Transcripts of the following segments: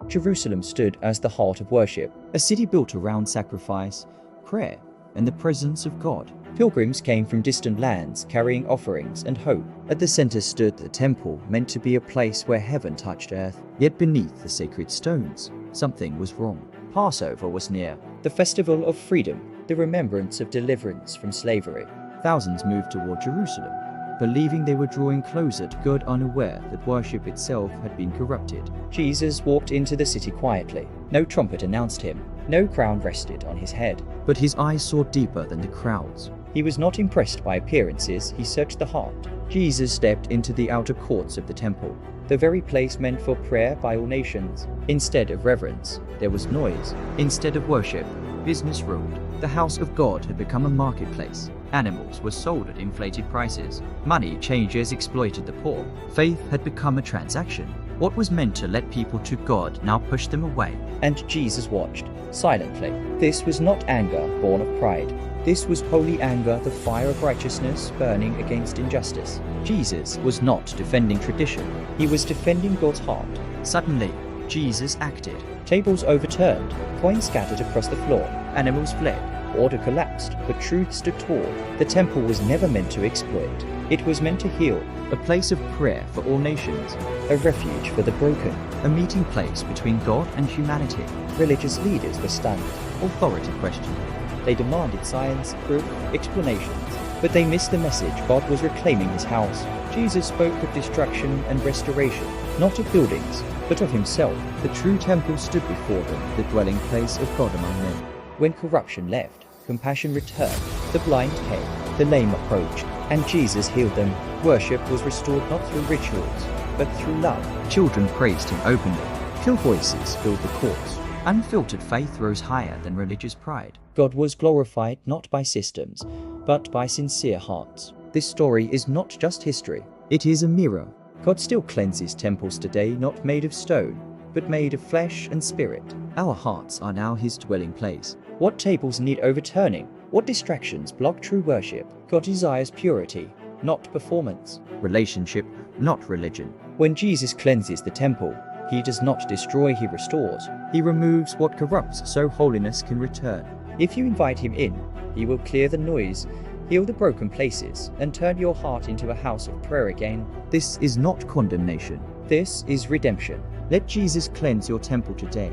Jerusalem stood as the heart of worship, a city built around sacrifice, prayer, and the presence of God. Pilgrims came from distant lands carrying offerings and hope. At the center stood the temple, meant to be a place where heaven touched earth. Yet beneath the sacred stones, something was wrong. Passover was near, the festival of freedom, the remembrance of deliverance from slavery. Thousands moved toward Jerusalem, believing they were drawing closer to God, unaware that worship itself had been corrupted. Jesus walked into the city quietly. No trumpet announced him. No crown rested on his head. But his eyes saw deeper than the crowds. He was not impressed by appearances, he searched the heart. Jesus stepped into the outer courts of the temple, the very place meant for prayer by all nations. Instead of reverence, there was noise. Instead of worship, business ruled. The house of God had become a marketplace. Animals were sold at inflated prices. Money changers exploited the poor. Faith had become a transaction. What was meant to lead people to God now pushed them away. And Jesus watched, silently. This was not anger born of pride. This was holy anger, the fire of righteousness burning against injustice. Jesus was not defending tradition. He was defending God's heart. Suddenly, Jesus acted. Tables overturned, coins scattered across the floor, animals fled, order collapsed, but truth stood tall. The temple was never meant to exploit. It was meant to heal, a place of prayer for all nations, a refuge for the broken, a meeting place between God and humanity. Religious leaders were stunned, authority questioned. They demanded science, proof, explanations, but they missed the message. God was reclaiming his house. Jesus spoke of destruction and restoration, not of buildings, but of himself. The true temple stood before them, the dwelling place of God among men. When corruption left, compassion returned. The blind came, the lame approached, and Jesus healed them. Worship was restored not through rituals, but through love. Children praised him openly. Pure voices filled the courts. Unfiltered faith rose higher than religious pride. God was glorified not by systems, but by sincere hearts. This story is not just history, it is a mirror. God still cleanses temples today, not made of stone, but made of flesh and spirit. Our hearts are now his dwelling place. What tables need overturning? What distractions block true worship? God desires purity, not performance. Relationship, not religion. When Jesus cleanses the temple, he does not destroy, he restores. He removes what corrupts so holiness can return. If you invite him in, he will clear the noise, heal the broken places, and turn your heart into a house of prayer again. This is not condemnation. This is redemption. Let Jesus cleanse your temple today,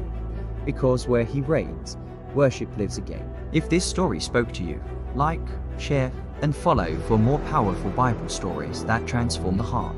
because where he reigns, worship lives again. If this story spoke to you, like, share, and follow for more powerful Bible stories that transform the heart.